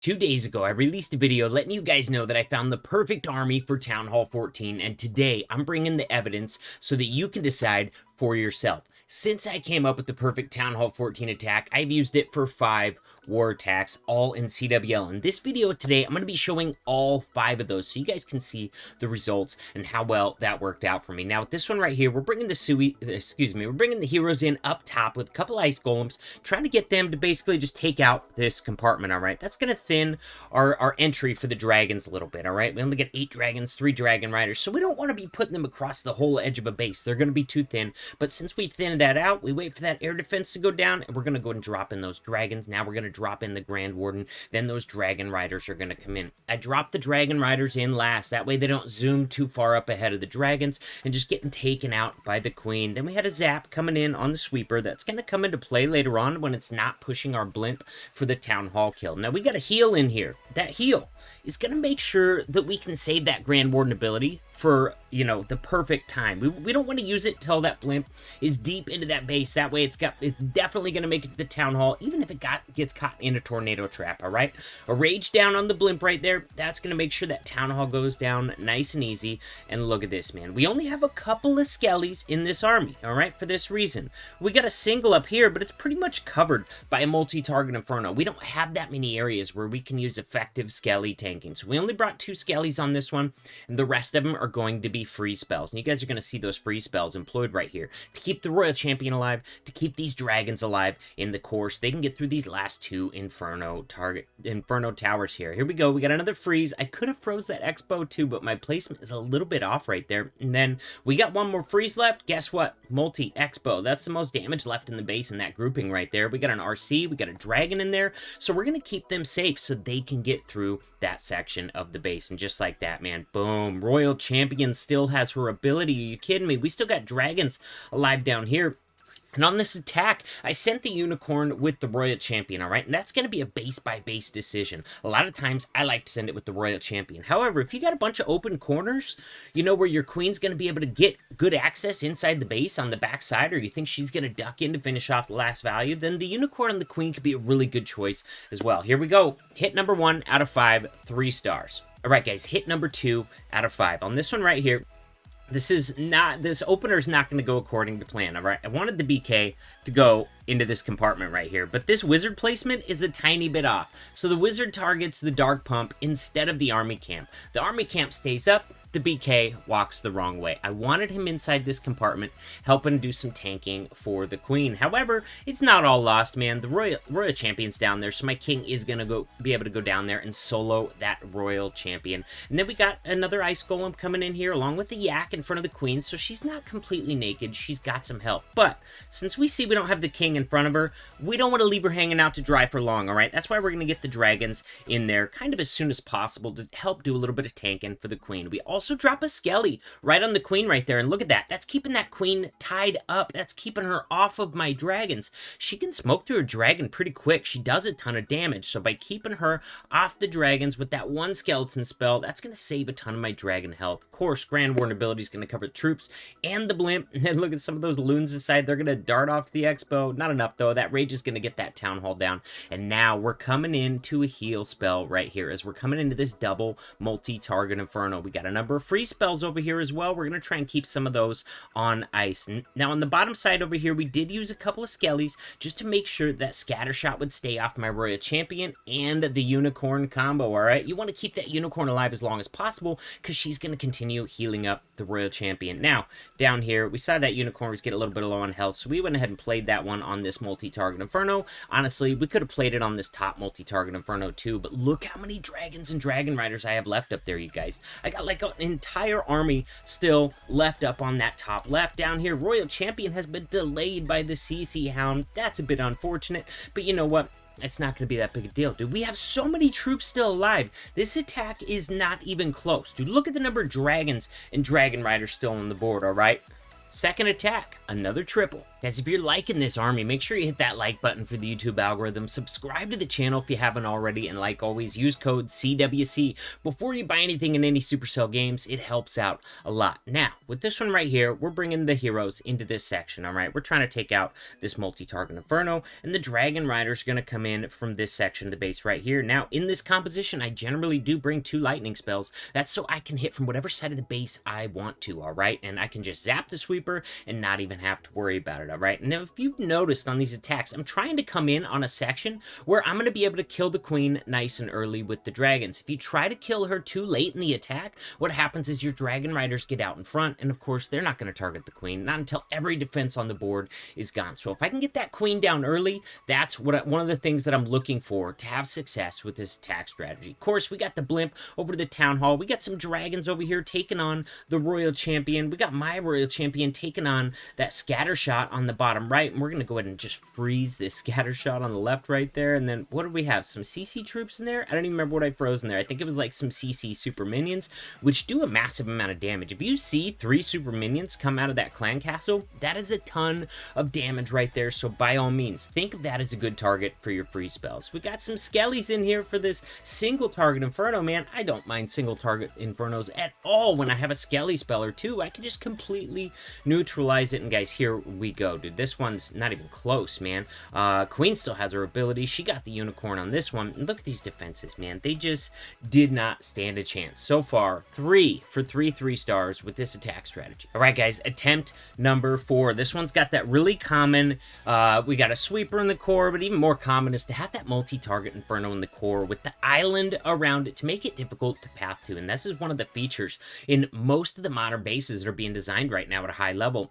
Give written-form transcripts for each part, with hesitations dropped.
2 days ago, I released a video letting you guys know that I found the perfect army for Town Hall 14, and today I'm bringing the evidence so that you can decide for yourself. Since I came up with the perfect Town Hall 14 attack, I've used it for 5 war attacks, all in CWL. In this video today, I'm going to be showing all 5 of those so you guys can see the results and how well that worked out for me. Now, with this one right here, we're bringing the heroes in up top with a couple ice golems, trying to get them to basically just take out this compartment, all right? That's going to thin our entry for the dragons a little bit, all right? We only get 8 dragons, 3 dragon riders, so we don't want to be putting them across the whole edge of a base. They're going to be too thin, but since we thinned that out, we wait for that air defense to go down, and we're going to go and drop in those dragons. Now we're going to drop in the Grand Warden, then those dragon riders are going to come in. I dropped the dragon riders in last, that way they don't zoom too far up ahead of the dragons and just getting taken out by the queen. Then we had a zap coming in on the sweeper that's going to come into play later on when it's not pushing our blimp for the town hall kill. Now we got a heal in here. That heal is going to make sure that we can save that Grand Warden ability for, you know, the perfect time. We don't want to use it till that blimp is deep into that base. That way it's definitely going to make it to the town hall, even if it gets caught in a tornado trap, all right? A rage down on the blimp right there. That's going to make sure that town hall goes down nice and easy. And look at this, man. We only have a couple of skellies in this army, all right, for this reason. We got a single up here, but it's pretty much covered by a multi-target inferno. We don't have that many areas where we can use effective skelly tanking. So we only brought 2 skellies on this one, and the rest of them are going to be free spells. And you guys are going to see those free spells employed right here to keep the Royal Champion alive, to keep these dragons alive in the course. They can get through these last 2 Inferno towers here. Here we go. We got another freeze. I could have froze that Expo too, but my placement is a little bit off right there. And then we got one more freeze left. Guess what? Multi-Expo. That's the most damage left in the base in that grouping right there. We got an RC. We got a dragon in there. So we're going to keep them safe so they can get through that section of the base. And just like that, man, boom. Royal Champion still has her ability. Are you kidding me? We still got dragons alive down here. And on this attack, I sent the Unicorn with the Royal Champion, all right? And that's going to be a base-by-base decision. A lot of times, I like to send it with the Royal Champion. However, if you got a bunch of open corners, you know, where your queen's going to be able to get good access inside the base on the backside, or you think she's going to duck in to finish off the last value, then the Unicorn and the Queen could be a really good choice as well. Here we go. Hit number 1 out of 5, 3 stars. All right, guys, hit number 2 out of 5. On this one right here, this opener is not going to go according to plan, all right? I wanted the BK to go into this compartment right here, but this wizard placement is a tiny bit off. So the wizard targets the dark pump instead of the army camp. The army camp stays up, the BK walks the wrong way. I wanted him inside this compartment, helping do some tanking for the queen. However, it's not all lost, man. The Royal Champion's down there, so my king is going to be able to go down there and solo that Royal Champion. And then we got another Ice Golem coming in here, along with the Yak in front of the queen, so she's not completely naked. She's got some help. But since we see we don't have the king in front of her, we don't want to leave her hanging out to dry for long, all right? That's why we're going to get the dragons in there kind of as soon as possible to help do a little bit of tanking for the queen. We also drop a skelly right on the queen right there, and look at that. That's keeping that queen tied up. That's keeping her off of my dragons. She can smoke through a dragon pretty quick. She does a ton of damage, so by keeping her off the dragons with that one skeleton spell, that's going to save a ton of my dragon health. Of course, Grand Warden ability is going to cover the troops and the blimp, and look at some of those loons inside. They're going to dart off to the Expo. Not enough, though. That rage is going to get that town hall down, and now we're coming into a heal spell right here as we're coming into this double multi-target inferno. We got a number of free spells over here as well. We're going to try and keep some of those on ice. Now, on the bottom side over here, we did use a couple of skellies just to make sure that scatter shot would stay off my Royal Champion and the Unicorn combo, all right? You want to keep that Unicorn alive as long as possible because she's going to continue healing up the Royal Champion. Now, down here, we saw that Unicorn was getting a little bit low on health, so we went ahead and played that one on this multi-target inferno. Honestly, we could have played it on this top multi-target inferno too, but look how many dragons and dragon riders I have left up there, you guys. I got like an entire army still left up on that top left. Down here, Royal Champion has been delayed by the CC Hound. That's a bit unfortunate, but you know what? It's not going to be that big a deal, dude. We have so many troops still alive. This attack is not even close. Dude, look at the number of dragons and dragon riders still on the board, all right? Second attack, another triple. Guys, if you're liking this army, make sure you hit that like button for the YouTube algorithm, subscribe to the channel if you haven't already, and like always, use code CWC before you buy anything in any Supercell games. It helps out a lot. Now, with this one right here, we're bringing the heroes into this section, all right? We're trying to take out this multi-target Inferno, and the Dragon Rider's going to come in from this section of the base right here. Now, in this composition, I generally do bring 2 lightning spells. That's so I can hit from whatever side of the base I want to, all right? And I can just zap the sweeper and not even have to worry about it. All right, now if you've noticed on these attacks, I'm trying to come in on a section where I'm going to be able to kill the queen nice and early with the dragons. If you try to kill her too late in the attack, what happens is your dragon riders get out in front, and of course they're not going to target the queen, not until every defense on the board is gone. So if I can get that queen down early, that's one of the things that I'm looking for to have success with this attack strategy. Of course, we got the blimp over to the town hall. We got some dragons over here taking on the royal champion. We got my royal champion taking on that scatter shot on the bottom right, and we're going to go ahead and just freeze this scatter shot on the left right there. And then what do we have? Some CC troops in there? I don't even remember what I froze in there. I think it was like some CC super minions, which do a massive amount of damage. If you see 3 super minions come out of that clan castle, that is a ton of damage right there. So by all means, think of that as a good target for your free spells. We got some skellies in here for this single target Inferno, man. I don't mind single target Infernos at all. When I have a skelly spell or 2, I can just completely neutralize it. And guys, here we go, dude. This one's not even close, man. Queen still has her ability. She got the unicorn on this one. And look at these defenses, man. They just did not stand a chance. So far, 3 for 3 stars with this attack strategy. All right, guys, attempt number 4. This one's got that really common, we got a sweeper in the core, but even more common is to have that multi-target Inferno in the core with the island around it to make it difficult to path to. And this is one of the features in most of the modern bases that are being designed right now at a high level.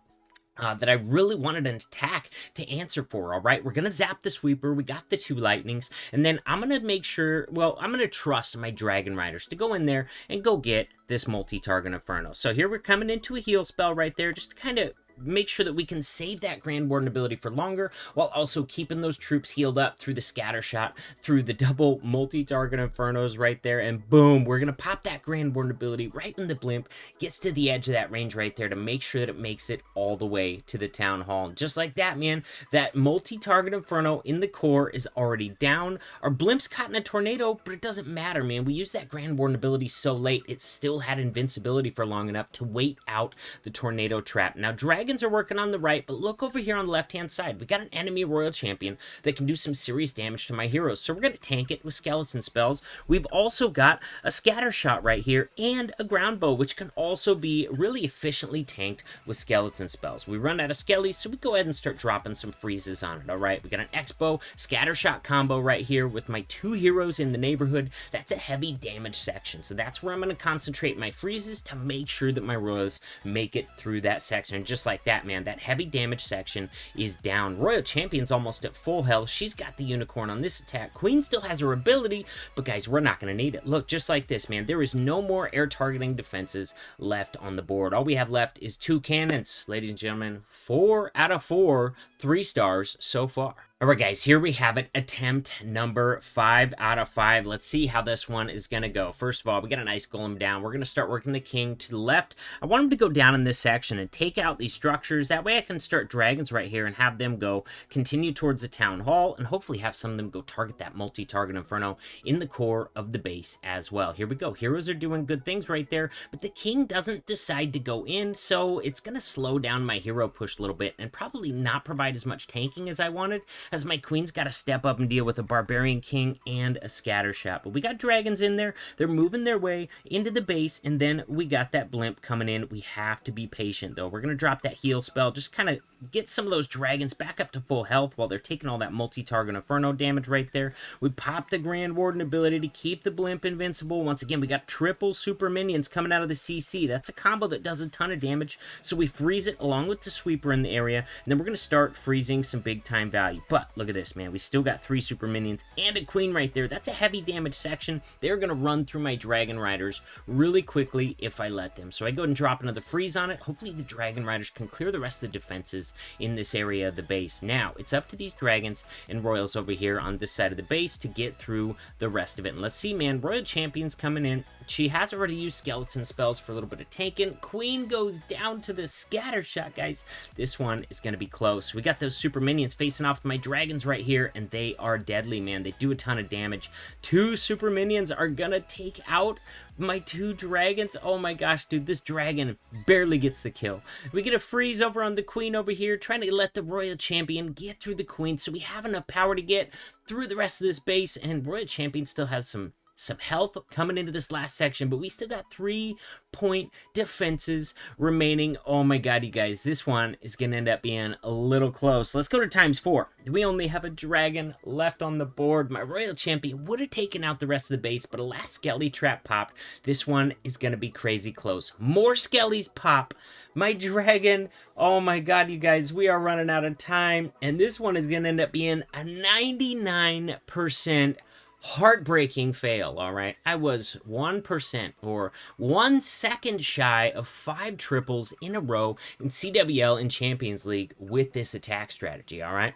That I really wanted an attack to answer for, all right? We're going to zap the sweeper. We got the 2 lightnings. And then I'm going to make sure, well, I'm going to trust my dragon riders to go in there and go get this multi-target Inferno. So here we're coming into a heal spell right there just to kind of make sure that we can save that Grand Warden ability for longer while also keeping those troops healed up through the scatter shot, through the double multi-target Infernos right there, and boom, we're going to pop that Grand Warden ability right when the blimp gets to the edge of that range right there to make sure that it makes it all the way to the town hall. And just like that, man, that multi-target Inferno in the core is already down. Our blimp's caught in a tornado, but it doesn't matter, man. We used that Grand Warden ability so late, it still had invincibility for long enough to wait out the tornado trap. Now, dragons are working on the right, but look over here on the left-hand side. We got an enemy royal champion that can do some serious damage to my heroes, so we're going to tank it with skeleton spells. We've also got a scatter shot right here and a ground bow, which can also be really efficiently tanked with skeleton spells. We run out of skellies, so we go ahead and start dropping some freezes on it, all right? We got an X-bow scatter shot combo right here with my 2 heroes in the neighborhood. That's a heavy damage section, so that's where I'm going to concentrate my freezes to make sure that my royals make it through that section. Just like that, man, that heavy damage section is down. Royal Champion's almost at full health. She's got the unicorn on this attack. Queen still has her ability, but guys, we're not going to need it. Look, just like this, man, there is no more air targeting defenses left on the board. All we have left is 2 cannons. Ladies and gentlemen, 4 out of 4 3 stars so far. All right, guys, here we have it. Attempt number 5 out of 5. Let's see how this one is going to go. First of all, we got an ice golem down. We're going to start working the king to the left. I want him to go down in this section and take out these structures. That way I can start dragons right here and have them go continue towards the town hall and hopefully have some of them go target that multi-target Inferno in the core of the base as well. Here we go. Heroes are doing good things right there, but the king doesn't decide to go in, so it's going to slow down my hero push a little bit and probably not provide as much tanking as I wanted, as my queen's got to step up and deal with a barbarian king and a scatter shot. But we got dragons in there. They're moving their way into the base, and then we got that blimp coming in. We have to be patient, though. We're going to drop that heal spell, just kind of get some of those dragons back up to full health while they're taking all that multi-target Inferno damage right there. We pop the Grand Warden ability to keep the blimp invincible. Once again, we got triple super minions coming out of the CC. That's a combo that does a ton of damage, so we freeze it along with the sweeper in the area, and then we're going to start freezing some big-time value. But look at this, man. We still got 3 super minions and a queen right there. That's a heavy damage section. They're going to run through my dragon riders really quickly if I let them. So I go ahead and drop another freeze on it. Hopefully the dragon riders can clear the rest of the defenses in this area of the base. Now, it's up to these dragons and royals over here on this side of the base to get through the rest of it. And let's see, man, royal champions coming in, but she has already used skeleton spells for a little bit of tanking. Queen goes down to the scatter shot, guys. This one is going to be close. We got those super minions facing off my dragons right here, and they are deadly, man. They do a ton of damage. 2 super minions are going to take out my 2 dragons. Oh my gosh, dude, this dragon barely gets the kill. We get a freeze over on the queen over here, trying to let the royal champion get through the queen, so we have enough power to get through the rest of this base, and royal champion still has some health coming into this last section, but we still got 3-point defenses remaining. Oh my god, you guys, this one is gonna end up being a little close. Let's go to ×4. We only have a dragon left on the board. My royal champion would have taken out the rest of the base, but a last skelly trap popped. This one is gonna be crazy close. More skellies pop. My dragon, oh my god, you guys, we are running out of time, and this one is gonna end up being a 99% heartbreaking fail. All right, I was 1% or 1 second shy of 5 triples in a row in CWL and Champions League with this attack strategy. All right,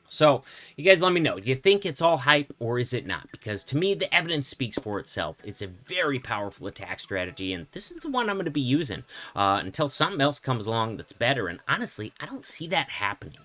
so you guys let me know, do you think it's all hype or is it not? Because to me, the evidence speaks for itself. It's a very powerful attack strategy, and this is the one I'm going to be using until something else comes along that's better. And honestly, I don't see that happening.